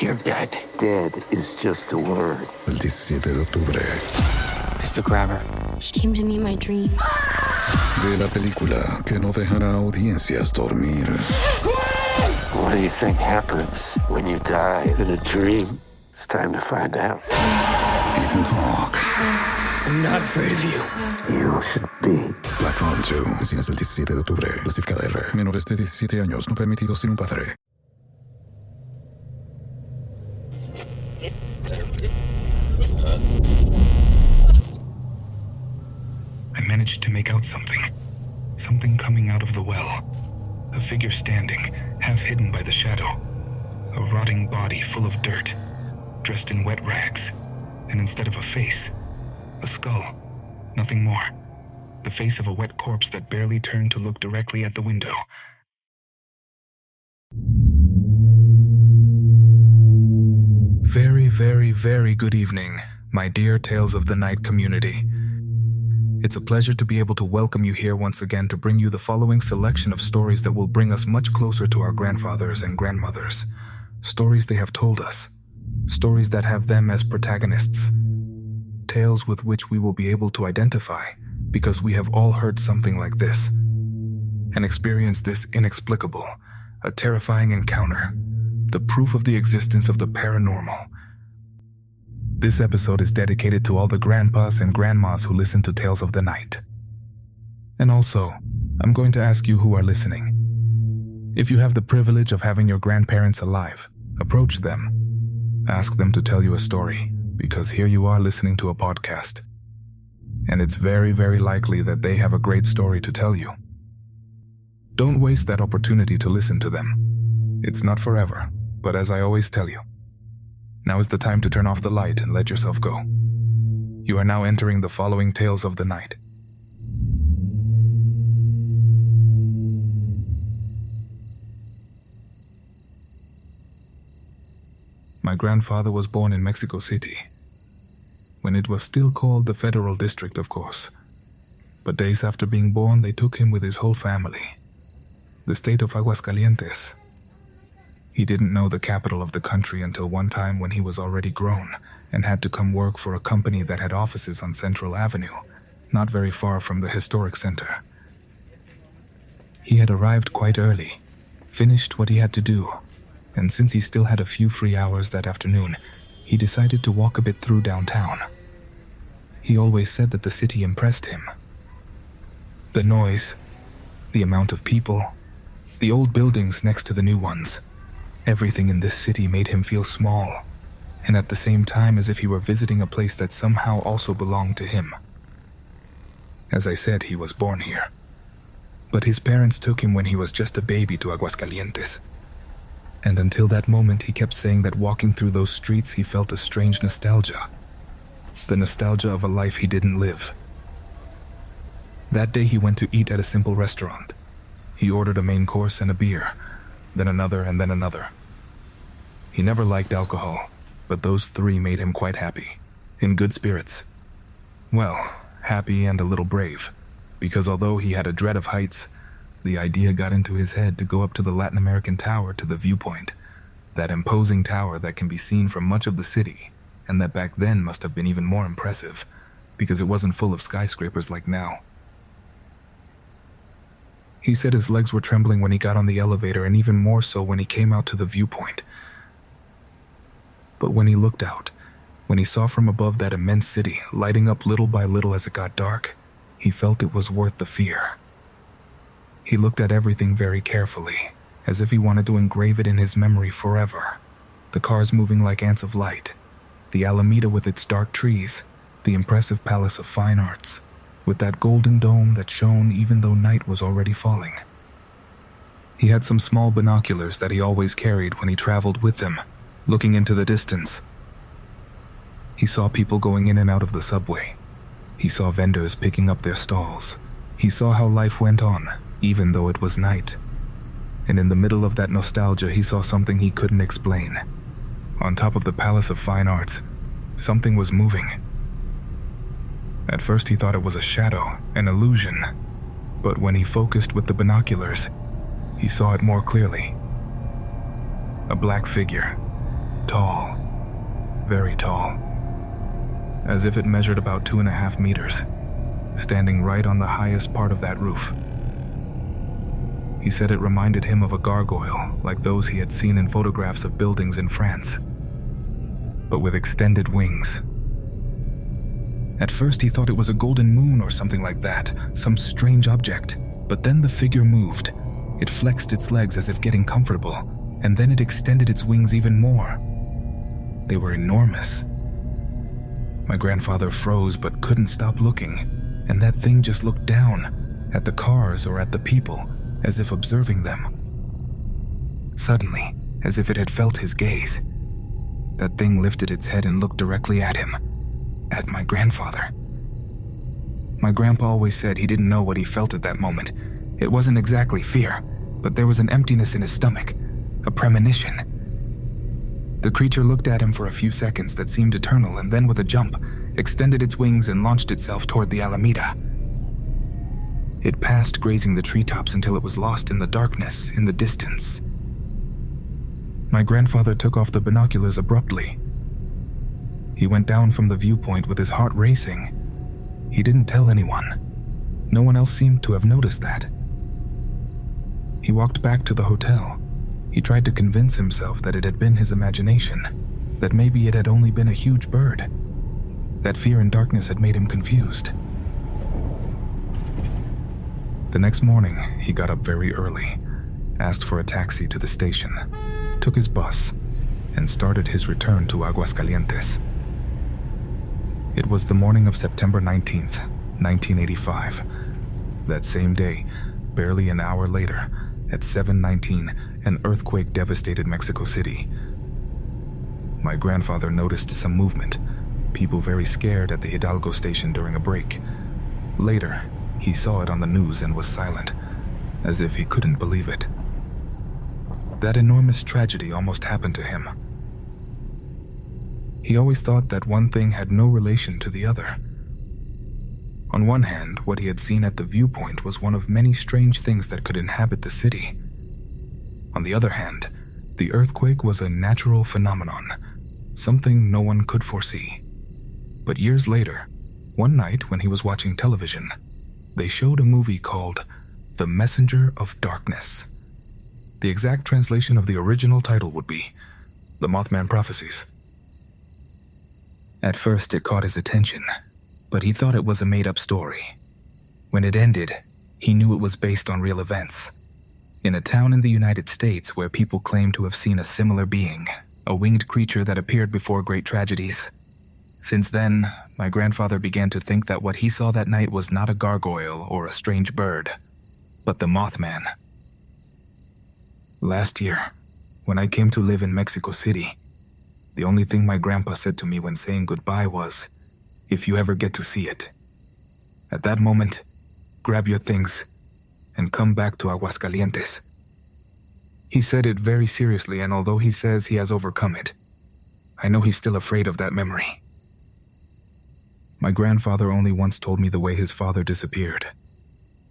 you're dead. Dead is just a word. El 17 de octubre. It's the grabber. She came to me in my dream. De la película que no dejará audiencias dormir. What do you think happens when you die in a dream? It's time to find out. Ethan Hawke. I'm not afraid of you. You should be. Black Phone 2. Cines el 17 de octubre. Clasificada R. Menores de 17 años no permitidos sin un padre. I managed to make out something. Something coming out of the well. A figure standing, half hidden by the shadow. A rotting body full of dirt, dressed in wet rags. And instead of a face, a skull. Nothing more. The face of a wet corpse that barely turned to look directly at the window. Very, very, very good evening, my dear Tales of the Night community. It's a pleasure to be able to welcome you here once again to bring you the following selection of stories that will bring us much closer to our grandfathers and grandmothers. Stories they have told us. Stories that have them as protagonists. Tales with which we will be able to identify because we have all heard something like this and experienced this inexplicable, a terrifying encounter, the proof of the existence of the paranormal. This episode is dedicated to all the grandpas and grandmas who listen to Tales of the Night. And also, I'm going to ask you who are listening. If you have the privilege of having your grandparents alive, approach them. Ask them to tell you a story, because here you are listening to a podcast. And it's very, very likely that they have a great story to tell you. Don't waste that opportunity to listen to them. It's not forever, but as I always tell you, now is the time to turn off the light and let yourself go. You are now entering the following Tales of the Night. My grandfather was born in Mexico City, when it was still called the Federal District, of course. But days after being born, they took him with his whole family. The state of Aguascalientes. He didn't know the capital of the country until one time when he was already grown and had to come work for a company that had offices on Central Avenue, not very far from the historic center. He had arrived quite early, finished what he had to do, and since he still had a few free hours that afternoon, he decided to walk a bit through downtown. He always said that the city impressed him. The noise, the amount of people, the old buildings next to the new ones. Everything in this city made him feel small, and at the same time as if he were visiting a place that somehow also belonged to him. As I said, he was born here. But his parents took him when he was just a baby to Aguascalientes. And until that moment, he kept saying that walking through those streets, he felt a strange nostalgia. The nostalgia of a life he didn't live. That day he went to eat at a simple restaurant. He ordered a main course and a beer, then another and then another. He never liked alcohol, but those three made him quite happy, in good spirits. Well, happy and a little brave, because although he had a dread of heights, the idea got into his head to go up to the Latin American Tower to the viewpoint, that imposing tower that can be seen from much of the city, and that back then must have been even more impressive, because it wasn't full of skyscrapers like now. He said his legs were trembling when he got on the elevator, and even more so when he came out to the viewpoint. But when he looked out, when he saw from above that immense city lighting up little by little as it got dark, he felt it was worth the fear. He looked at everything very carefully, as if he wanted to engrave it in his memory forever. The cars moving like ants of light, the Alameda with its dark trees, the impressive Palace of Fine Arts, with that golden dome that shone even though night was already falling. He had some small binoculars that he always carried when he traveled with them, looking into the distance. He saw people going in and out of the subway. He saw vendors picking up their stalls. He saw how life went on, even though it was night. And in the middle of that nostalgia, he saw something he couldn't explain. On top of the Palace of Fine Arts, something was moving. At first he thought it was a shadow, an illusion, but when he focused with the binoculars, he saw it more clearly. A black figure, tall, very tall, as if it measured about 2.5 meters, standing right on the highest part of that roof. He said it reminded him of a gargoyle like those he had seen in photographs of buildings in France, but with extended wings. At first he thought it was a golden moon or something like that, some strange object, but then the figure moved. It flexed its legs as if getting comfortable, and then it extended its wings even more. They were enormous. My grandfather froze but couldn't stop looking, and that thing just looked down, at the cars or at the people, as if observing them. Suddenly, as if it had felt his gaze, that thing lifted its head and looked directly at him, at my grandfather. My grandpa always said he didn't know what he felt at that moment. It wasn't exactly fear, but there was an emptiness in his stomach, a premonition. The creature looked at him for a few seconds that seemed eternal, and then with a jump, extended its wings and launched itself toward the Alameda. It passed grazing the treetops until it was lost in the darkness in the distance. My grandfather took off the binoculars abruptly. He went down from the viewpoint with his heart racing. He didn't tell anyone. No one else seemed to have noticed that. He walked back to the hotel. He tried to convince himself that it had been his imagination, that maybe it had only been a huge bird, that fear and darkness had made him confused. The next morning, he got up very early, asked for a taxi to the station, took his bus, and started his return to Aguascalientes. It was the morning of September 19th, 1985. That same day, barely an hour later, at 7:19, an earthquake devastated Mexico City. My grandfather noticed some movement, people very scared at the Hidalgo station during a break. Later, he saw it on the news and was silent, as if he couldn't believe it. That enormous tragedy almost happened to him. He always thought that one thing had no relation to the other. On one hand, what he had seen at the viewpoint was one of many strange things that could inhabit the city. On the other hand, the earthquake was a natural phenomenon, something no one could foresee. But years later, one night when he was watching television, they showed a movie called The Messenger of Darkness. The exact translation of the original title would be The Mothman Prophecies. At first it caught his attention, but he thought it was a made-up story. When it ended, he knew it was based on real events. In a town in the United States where people claim to have seen a similar being, a winged creature that appeared before great tragedies. Since then, my grandfather began to think that what he saw that night was not a gargoyle or a strange bird, but the Mothman. Last year, when I came to live in Mexico City, the only thing my grandpa said to me when saying goodbye was, "If you ever get to see it, at that moment, grab your things and come back to Aguascalientes." He said it very seriously, and although he says he has overcome it, I know he's still afraid of that memory. My grandfather only once told me the way his father disappeared,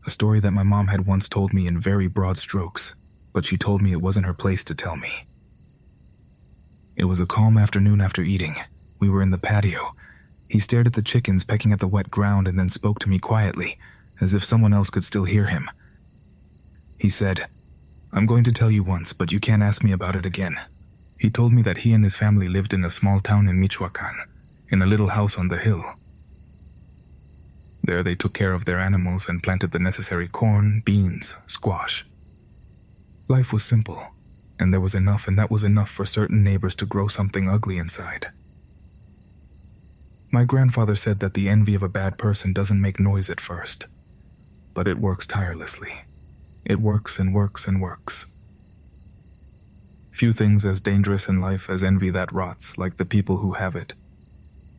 a story that my mom had once told me in very broad strokes, but she told me it wasn't her place to tell me. It was a calm afternoon after eating. We were in the patio. He stared at the chickens pecking at the wet ground and then spoke to me quietly, as if someone else could still hear him. He said, "I'm going to tell you once, but you can't ask me about it again." He told me that he and his family lived in a small town in Michoacan, in a little house on the hill. There they took care of their animals and planted the necessary corn, beans, squash. Life was simple, and there was enough, and that was enough for certain neighbors to grow something ugly inside. My grandfather said that the envy of a bad person doesn't make noise at first, but it works tirelessly. It works and works and works. Few things as dangerous in life as envy that rots, like the people who have it.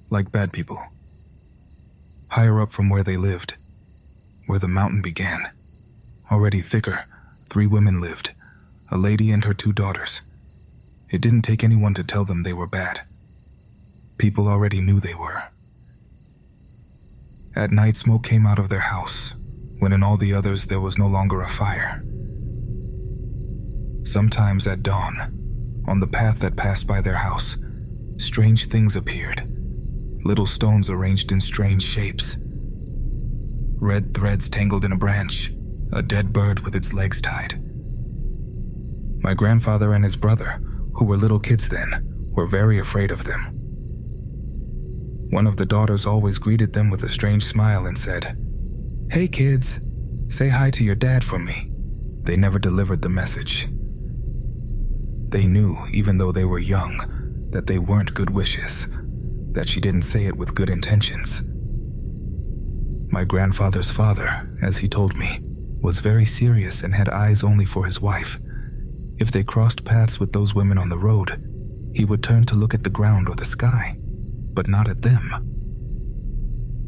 Like bad people. Higher up from where they lived, where the mountain began, already thicker, 3 women lived, a lady and her 2 daughters. It didn't take anyone to tell them they were bad. People already knew they were. At night, smoke came out of their house, when in all the others there was no longer a fire. Sometimes at dawn, on the path that passed by their house, strange things appeared. Little stones arranged in strange shapes. Red threads tangled in a branch, a dead bird with its legs tied. My grandfather and his brother, who were little kids then, were very afraid of them. One of the daughters always greeted them with a strange smile and said, "Hey kids, say hi to your dad for me." They never delivered the message. They knew, even though they were young, that they weren't good wishes, that she didn't say it with good intentions. My grandfather's father, as he told me, was very serious and had eyes only for his wife. If they crossed paths with those women on the road, he would turn to look at the ground or the sky, but not at them.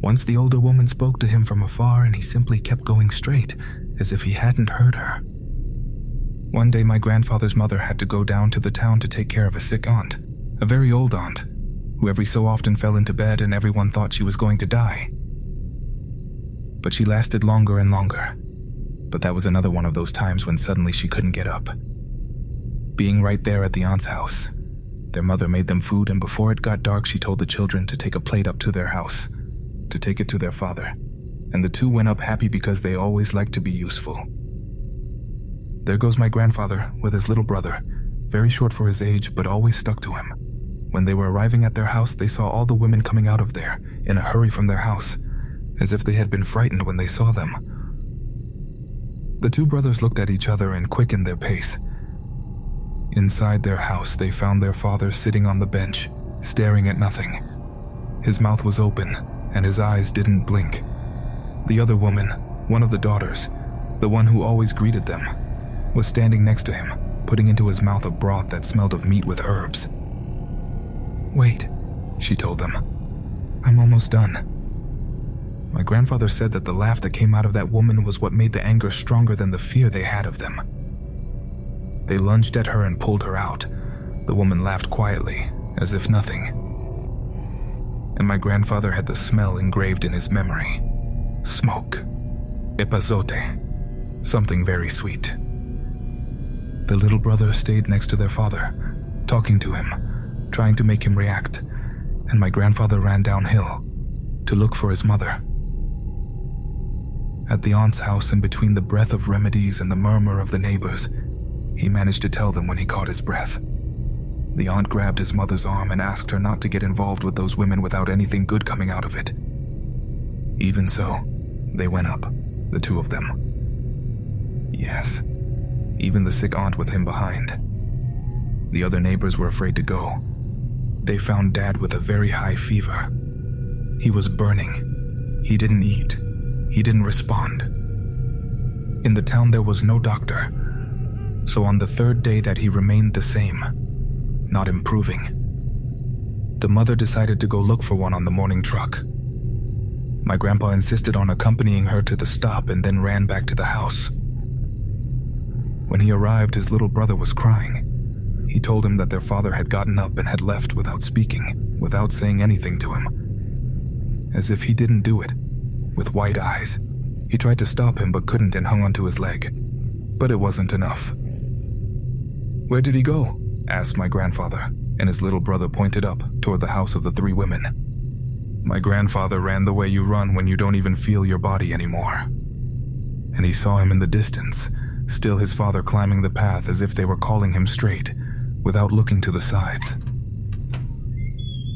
Once the older woman spoke to him from afar and he simply kept going straight, as if he hadn't heard her. One day my grandfather's mother had to go down to the town to take care of a sick aunt, a very old aunt, who every so often fell into bed and everyone thought she was going to die. But she lasted longer and longer. But that was another one of those times when suddenly she couldn't get up. Being right there at the aunt's house, their mother made them food, and before it got dark she told the children to take a plate up to their house, to take it to their father, and the two went up happy because they always liked to be useful. There goes my grandfather with his little brother, very short for his age but always stuck to him. When they were arriving at their house, they saw all the women coming out of there, in a hurry from their house, as if they had been frightened when they saw them. The two brothers looked at each other and quickened their pace. Inside their house, they found their father sitting on the bench, staring at nothing. His mouth was open, and his eyes didn't blink. The other woman, one of the daughters, the one who always greeted them, was standing next to him, putting into his mouth a broth that smelled of meat with herbs. "Wait," she told them. "I'm almost done." My grandfather said that the laugh that came out of that woman was what made the anger stronger than the fear they had of them. They lunged at her and pulled her out. The woman laughed quietly, as if nothing. And my grandfather had the smell engraved in his memory. Smoke. Epazote. Something very sweet. The little brothers stayed next to their father, talking to him, trying to make him react, and my grandfather ran downhill to look for his mother. At the aunt's house, and between the breath of remedies and the murmur of the neighbors, he managed to tell them when he caught his breath. The aunt grabbed his mother's arm and asked her not to get involved with those women without anything good coming out of it. Even so, they went up, the two of them. Yes, even the sick aunt with him behind. The other neighbors were afraid to go. They found Dad with a very high fever. He was burning. He didn't eat. He didn't respond. In the town there was no doctor, so on the third day that he remained the same, not improving. The mother decided to go look for one on the morning truck. My grandpa insisted on accompanying her to the stop and then ran back to the house. When he arrived, his little brother was crying. He told him that their father had gotten up and had left without speaking, without saying anything to him. As if he didn't do it, with white eyes. He tried to stop him but couldn't and hung onto his leg. But it wasn't enough. "Where did he go?" asked my grandfather, and his little brother pointed up toward the house of the three women. My grandfather ran the way you run when you don't even feel your body anymore. And he saw him in the distance, still his father climbing the path as if they were calling him straight, without looking to the sides.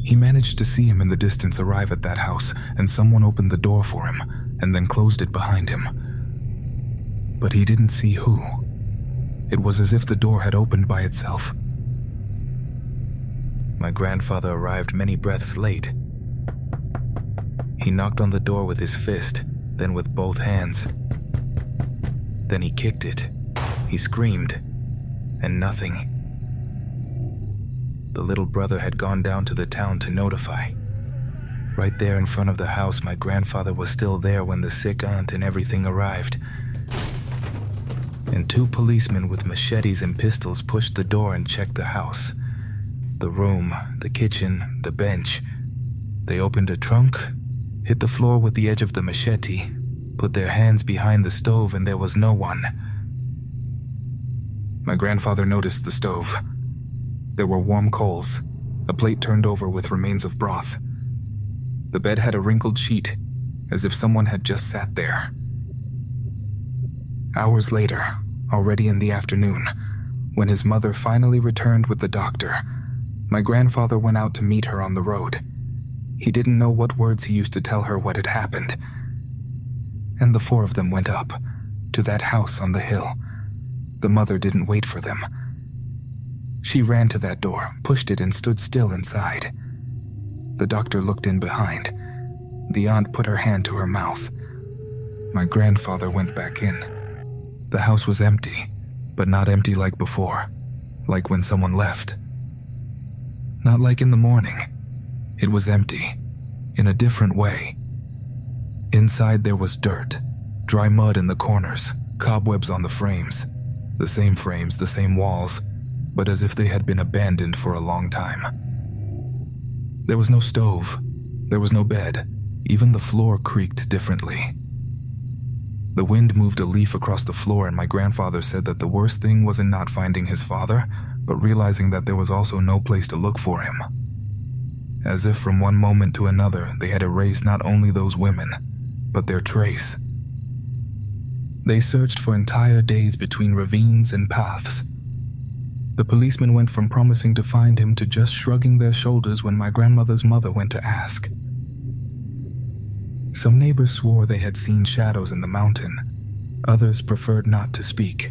He managed to see him in the distance arrive at that house, and someone opened the door for him, and then closed it behind him. But he didn't see who. It was as if the door had opened by itself. My grandfather arrived many breaths late. He knocked on the door with his fist, then with both hands. Then he kicked it. He screamed, and nothing. The little brother had gone down to the town to notify. Right there in front of the house, my grandfather was still there when the sick aunt and everything arrived. And two policemen with machetes and pistols pushed the door and checked the house. The room, the kitchen, the bench. They opened a trunk, hit the floor with the edge of the machete, put their hands behind the stove, and there was no one. My grandfather noticed the stove. There were warm coals, a plate turned over with remains of broth. The bed had a wrinkled sheet, as if someone had just sat there. Hours later, already in the afternoon, when his mother finally returned with the doctor, my grandfather went out to meet her on the road. He didn't know what words he used to tell her what had happened. And the four of them went up, to that house on the hill. The mother didn't wait for them. She ran to that door, pushed it, and stood still inside. The doctor looked in behind. The aunt put her hand to her mouth. My grandfather went back in. The house was empty, but not empty like before, like when someone left. Not like in the morning. It was empty, in a different way. Inside there was dirt, dry mud in the corners, cobwebs on the frames. The same walls, but as if they had been abandoned for a long time. There was no stove, there was no bed, even the floor creaked differently. The wind moved a leaf across the floor, and my grandfather said that the worst thing wasn't not finding his father, but realizing that there was also no place to look for him. As if from one moment to another, they had erased not only those women, but their trace. They searched for entire days between ravines and paths. The policemen went from promising to find him to just shrugging their shoulders when my grandmother's mother went to ask. Some neighbors swore they had seen shadows in the mountain. Others preferred not to speak.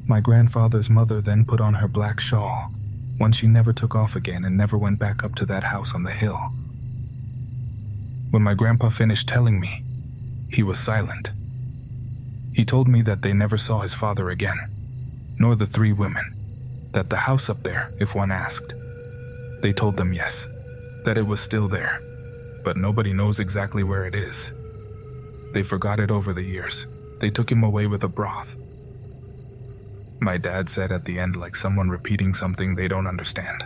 My grandfather's mother then put on her black shawl, one she never took off again and never went back up to that house on the hill. When my grandpa finished telling me, he was silent. He told me that they never saw his father again, nor the three women, that the house up there, if one asked. They told them yes, that it was still there, but nobody knows exactly where it is. They forgot it over the years. They took him away with a broth. My dad said at the end, like someone repeating something they don't understand.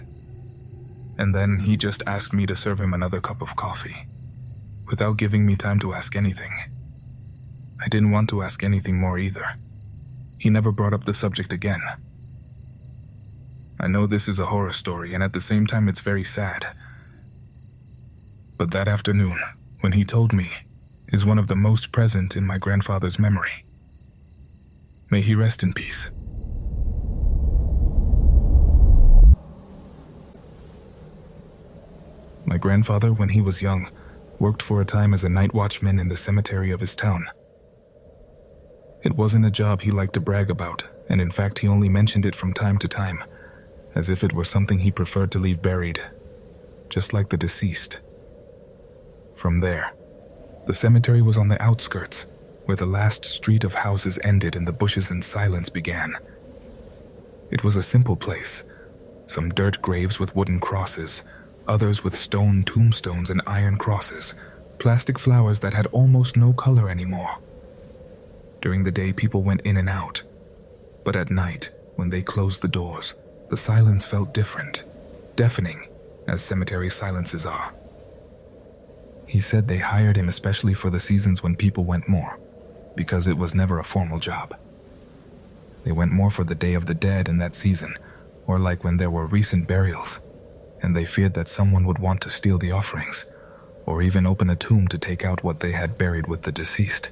And then he just asked me to serve him another cup of coffee, without giving me time to ask anything. I didn't want to ask anything more either. He never brought up the subject again. I know this is a horror story, and at the same time it's very sad. But that afternoon, when he told me, is one of the most present in my grandfather's memory. May he rest in peace. My grandfather, when he was young, worked for a time as a night watchman in the cemetery of his town. It wasn't a job he liked to brag about, and in fact he only mentioned it from time to time, as if it were something he preferred to leave buried, just like the deceased. From there, the cemetery was on the outskirts, where the last street of houses ended and the bushes and silence began. It was a simple place, some dirt graves with wooden crosses, others with stone tombstones and iron crosses, plastic flowers that had almost no color anymore. During the day, people went in and out, but at night, when they closed the doors, the silence felt different, deafening, as cemetery silences are. He said they hired him especially for the seasons when people went more, because it was never a formal job. They went more for the Day of the Dead in that season, or like when there were recent burials, and they feared that someone would want to steal the offerings, or even open a tomb to take out what they had buried with the deceased.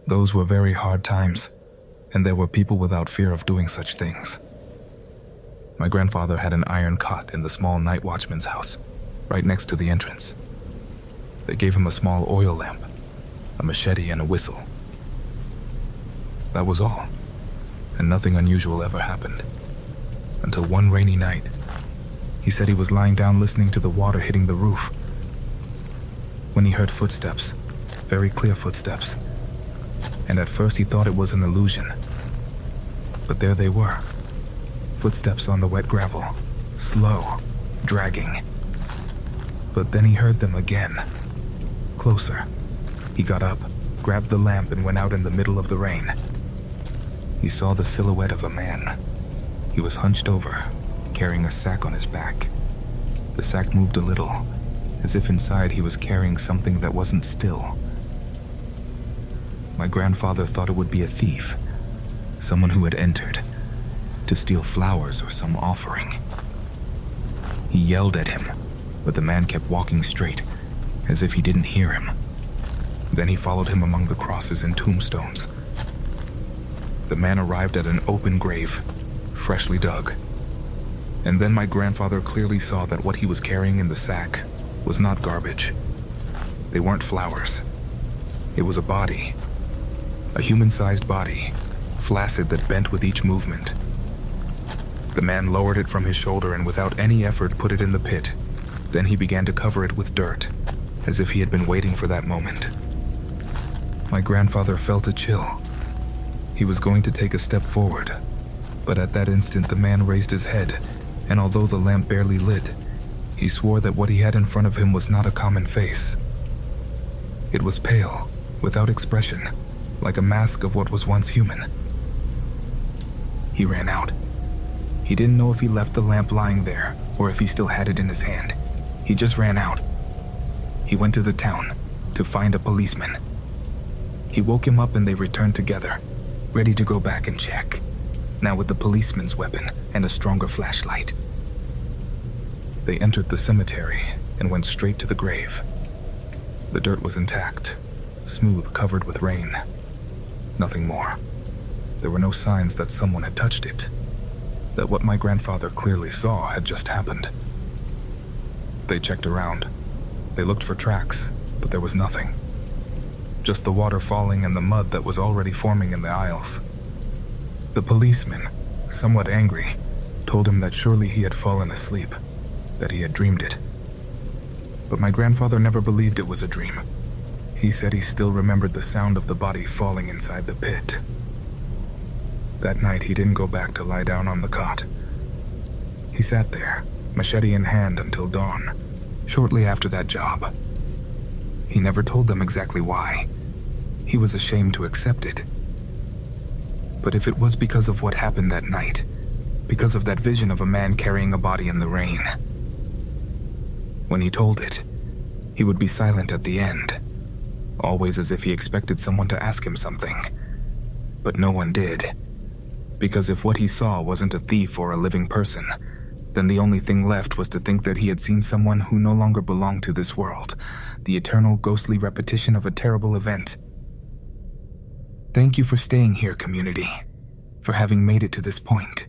Those were very hard times, and there were people without fear of doing such things. My grandfather had an iron cot in the small night watchman's house, right next to the entrance. They gave him a small oil lamp, a machete, and a whistle. That was all, and nothing unusual ever happened. Until one rainy night, he said he was lying down listening to the water hitting the roof, when he heard footsteps, very clear footsteps, and at first he thought it was an illusion. But there they were, footsteps on the wet gravel, slow, dragging. But then he heard them again, closer. He got up, grabbed the lamp, and went out in the middle of the rain. He saw the silhouette of a man. He was hunched over, carrying a sack on his back. The sack moved a little, as if inside he was carrying something that wasn't still. My grandfather thought it would be a thief, someone who had entered. to steal flowers or some offering. He yelled at him, but the man kept walking straight, as if he didn't hear him. Then he followed him among the crosses and tombstones. The man arrived at an open grave, freshly dug. And then my grandfather clearly saw that what he was carrying in the sack was not garbage. They weren't flowers. It was a body. A human-sized body, flaccid that bent with each movement. The man lowered it from his shoulder and without any effort put it in the pit. Then he began to cover it with dirt, as if he had been waiting for that moment. My grandfather felt a chill. He was going to take a step forward, but at that instant the man raised his head, and although the lamp barely lit, he swore that what he had in front of him was not a common face. It was pale, without expression, like a mask of what was once human. He ran out. He didn't know if he left the lamp lying there, or if he still had it in his hand. He just ran out. He went to the town, to find a policeman. He woke him up and they returned together, ready to go back and check, now with the policeman's weapon and a stronger flashlight. They entered the cemetery and went straight to the grave. The dirt was intact, smooth, covered with rain. Nothing more. There were no signs that someone had touched it, that what my grandfather clearly saw had just happened. They checked around. They looked for tracks, but there was nothing. Just the water falling and the mud that was already forming in the aisles. The policeman, somewhat angry, told him that surely he had fallen asleep, that he had dreamed it. But my grandfather never believed it was a dream. He said he still remembered the sound of the body falling inside the pit. That night he didn't go back to lie down on the cot. He sat there, machete in hand until dawn, shortly after that job. He never told them exactly why. He was ashamed to accept it. But if it was because of what happened that night, because of that vision of a man carrying a body in the rain, when he told it, he would be silent at the end, always as if he expected someone to ask him something. But no one did, because if what he saw wasn't a thief or a living person, then the only thing left was to think that he had seen someone who no longer belonged to this world, the eternal ghostly repetition of a terrible event. Thank you for staying here, community, for having made it to this point.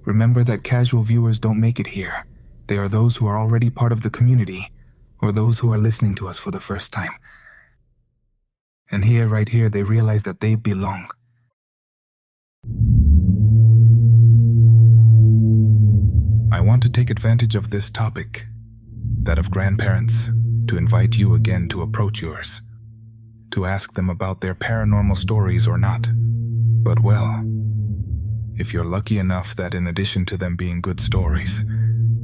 Remember that casual viewers don't make it here. They are those who are already part of the community, or those who are listening to us for the first time. And here, right here, they realize that they belong. I want to take advantage of this topic, that of grandparents, to invite you again to approach yours, to ask them about their paranormal stories or not. But well, if you're lucky enough that in addition to them being good stories,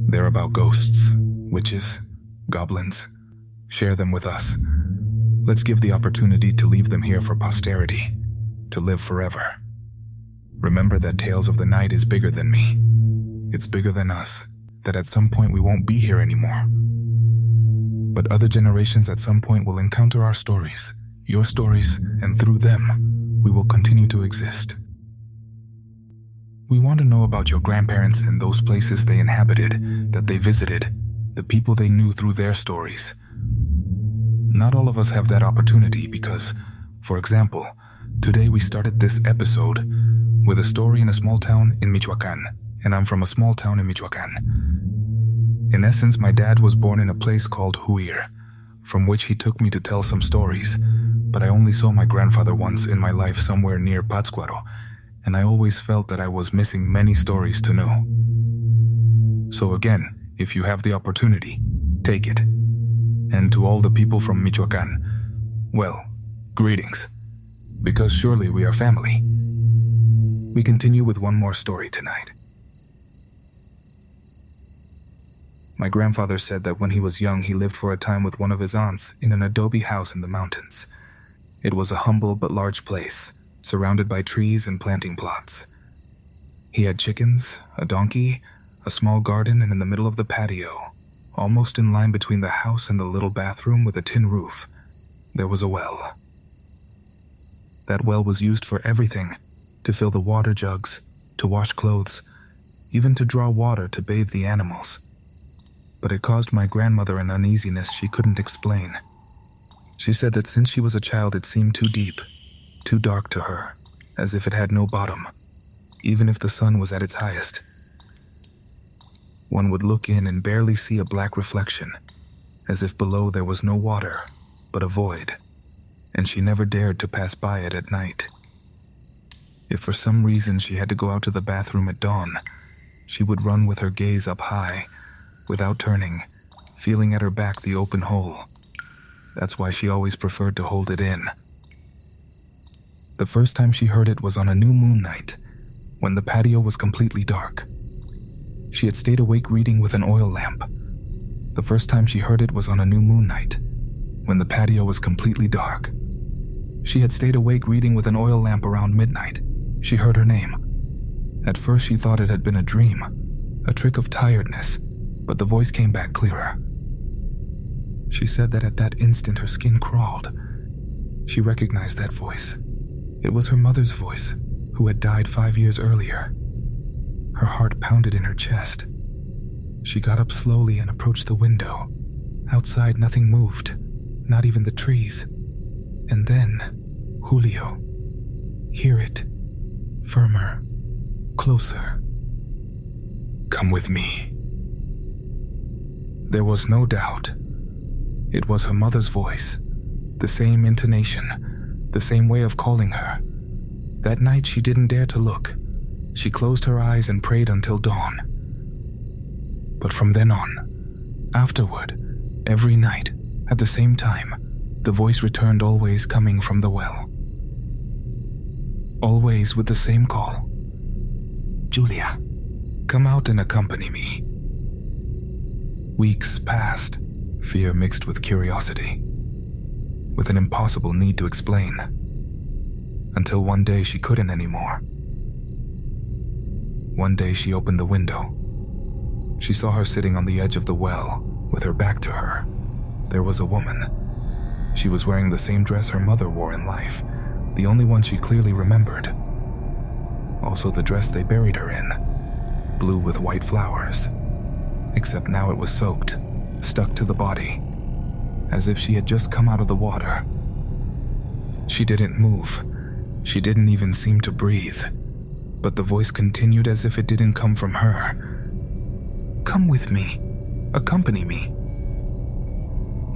they're about ghosts, witches, goblins, share them with us. Let's give the opportunity to leave them here for posterity, to live forever. Remember that Tales of the Night is bigger than me. It's bigger than us, that at some point we won't be here anymore. But other generations at some point will encounter our stories, your stories, and through them, we will continue to exist. We want to know about your grandparents and those places they inhabited, that they visited, the people they knew through their stories. Not all of us have that opportunity because, for example, today we started this episode with a story in a small town in Michoacan, and I'm from a small town in Michoacan. In essence, my dad was born in a place called Huir, from which he took me to tell some stories, but I only saw my grandfather once in my life somewhere near Pátzcuaro, and I always felt that I was missing many stories to know. So again, if you have the opportunity, take it. And to all the people from Michoacan, well, greetings, because surely we are family. We continue with one more story tonight. My grandfather said that when he was young, he lived for a time with one of his aunts in an adobe house in the mountains. It was a humble but large place, surrounded by trees and planting plots. He had chickens, a donkey, a small garden, and in the middle of the patio, almost in line between the house and the little bathroom with a tin roof, there was a well. That well was used for everything, to fill the water jugs, to wash clothes, even to draw water to bathe the animals. But it caused my grandmother an uneasiness she couldn't explain. She said that since she was a child it seemed too deep, too dark to her, as if it had no bottom, even if the sun was at its highest. One would look in and barely see a black reflection, as if below there was no water, but a void, and she never dared to pass by it at night. If for some reason she had to go out to the bathroom at dawn, she would run with her gaze up high, without turning, feeling at her back the open hole. That's why she always preferred to hold it in. The first time she heard it was on a new moon night, when the patio was completely dark. She had stayed awake reading with an oil lamp. The first time she heard it was on a new moon night, when the patio was completely dark. She had stayed awake reading with an oil lamp around midnight. She heard her name. At first she thought it had been a dream, a trick of tiredness, but the voice came back clearer. She said that at that instant her skin crawled. She recognized that voice. It was her mother's voice, who had died 5 years earlier. Her heart pounded in her chest. She got up slowly and approached the window. Outside nothing moved, not even the trees. And then, Julio. Hear it. Firmer. Closer. Come with me. There was no doubt. It was her mother's voice. The same intonation. The same way of calling her. That night she didn't dare to look. She closed her eyes and prayed until dawn. But from then on, afterward, every night, at the same time, the voice returned, always coming from the well. Always with the same call. Julia, come out and accompany me. Weeks passed, fear mixed with curiosity, with an impossible need to explain, until one day she couldn't anymore. One day she opened the window. She saw her sitting on the edge of the well, with her back to her. There was a woman. She was wearing the same dress her mother wore in life, the only one she clearly remembered. Also the dress they buried her in, blue with white flowers. Except now it was soaked, stuck to the body, as if she had just come out of the water. She didn't move. She didn't even seem to breathe. But the voice continued as if it didn't come from her. Come with me. Accompany me.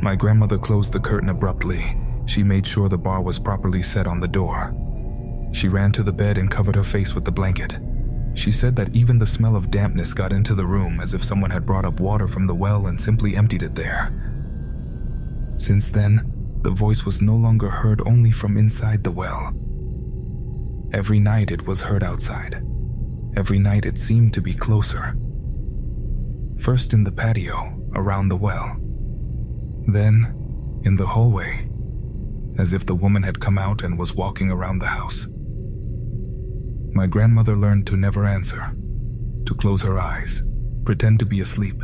My grandmother closed the curtain abruptly. She made sure the bar was properly set on the door. She ran to the bed and covered her face with the blanket. She said that even the smell of dampness got into the room, as if someone had brought up water from the well and simply emptied it there. Since then, the voice was no longer heard only from inside the well. Every night it was heard outside. Every night it seemed to be closer. First in the patio, around the well. Then, in the hallway, as if the woman had come out and was walking around the house. My grandmother learned to never answer, to close her eyes, pretend to be asleep,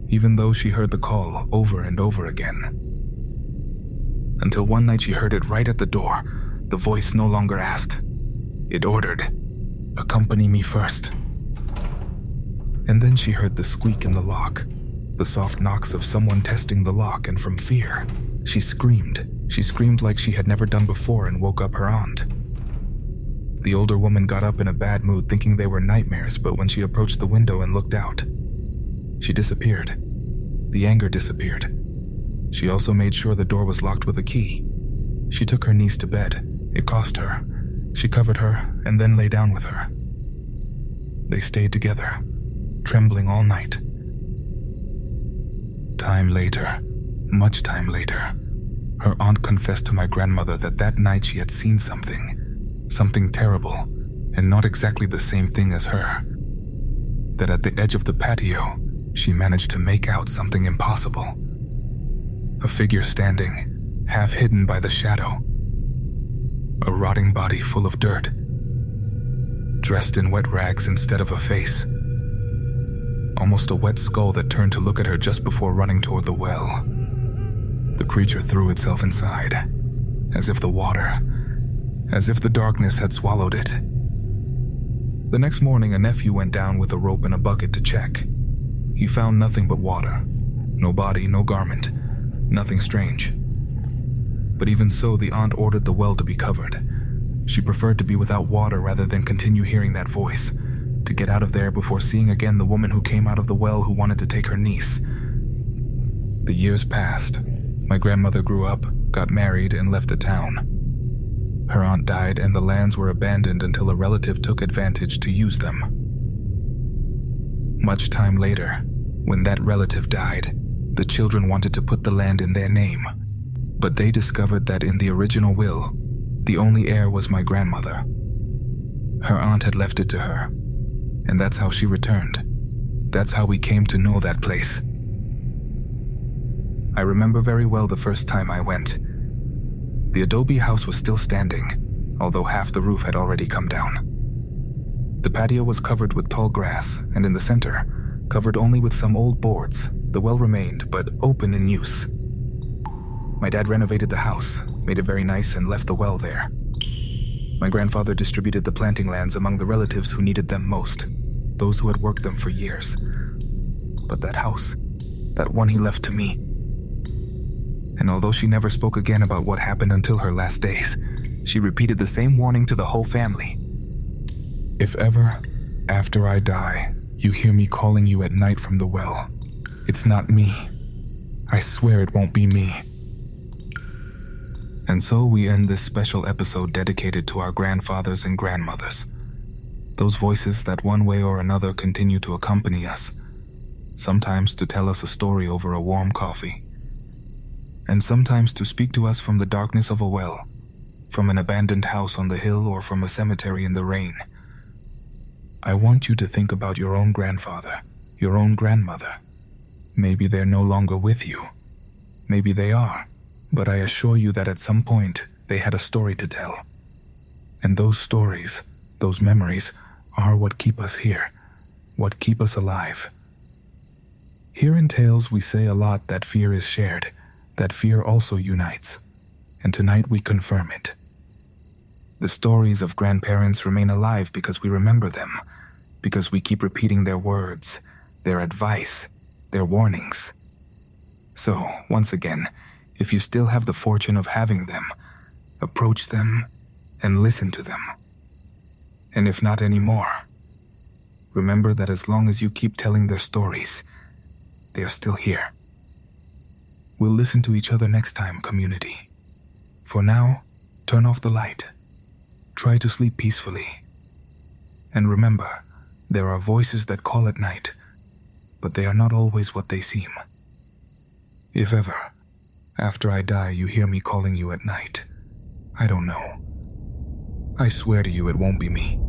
even though she heard the call over and over again. Until one night she heard it right at the door. The voice no longer asked. It ordered, "Accompany me first." And then she heard the squeak in the lock, the soft knocks of someone testing the lock, and from fear, she screamed. She screamed like she had never done before and woke up her aunt. The older woman got up in a bad mood, thinking they were nightmares, but when she approached the window and looked out, she disappeared. The anger disappeared. She also made sure the door was locked with a key. She took her niece to bed. It cost her. She covered her and then lay down with her. They stayed together, trembling all night. Time later, much time later, her aunt confessed to my grandmother that that night she had seen something terrible, and not exactly the same thing as her. That at the edge of the patio, she managed to make out something impossible. A figure standing, half hidden by the shadow. A rotting body full of dirt, dressed in wet rags instead of a face. Almost a wet skull that turned to look at her just before running toward the well. The creature threw itself inside, as if the darkness had swallowed it. The next morning, a nephew went down with a rope and a bucket to check. He found nothing but water. No body, no garment. Nothing strange. But even so, the aunt ordered the well to be covered. She preferred to be without water rather than continue hearing that voice, to get out of there before seeing again the woman who came out of the well who wanted to take her niece. The years passed. My grandmother grew up, got married, and left the town. Her aunt died, and the lands were abandoned until a relative took advantage to use them. Much time later, when that relative died, the children wanted to put the land in their name, but they discovered that in the original will, the only heir was my grandmother. Her aunt had left it to her, and that's how she returned. That's how we came to know that place. I remember very well the first time I went. The adobe house was still standing, although half the roof had already come down. The patio was covered with tall grass, and in the center, covered only with some old boards, the well remained, but open in use. My dad renovated the house, made it very nice, and left the well there. My grandfather distributed the planting lands among the relatives who needed them most, those who had worked them for years. But that house, that one he left to me. And although she never spoke again about what happened until her last days, she repeated the same warning to the whole family. If ever, after I die, you hear me calling you at night from the well, it's not me. I swear it won't be me. And so we end this special episode dedicated to our grandfathers and grandmothers. Those voices that one way or another continue to accompany us, sometimes to tell us a story over a warm coffee, and sometimes to speak to us from the darkness of a well, from an abandoned house on the hill, or from a cemetery in the rain. I want you to think about your own grandfather, your own grandmother. Maybe they're no longer with you. Maybe they are, but I assure you that at some point they had a story to tell. And those stories, those memories, are what keep us here, what keep us alive. Here in Tales we say a lot that fear is shared, that fear also unites, and tonight we confirm it. The stories of grandparents remain alive because we remember them, because we keep repeating their words, their advice, their warnings. So, once again, if you still have the fortune of having them, approach them and listen to them. And if not anymore, remember that as long as you keep telling their stories, they are still here. We'll listen to each other next time, community. For now, turn off the light. Try to sleep peacefully. And remember, there are voices that call at night, but they are not always what they seem. If ever, after I die, you hear me calling you at night, I don't know. I swear to you it won't be me.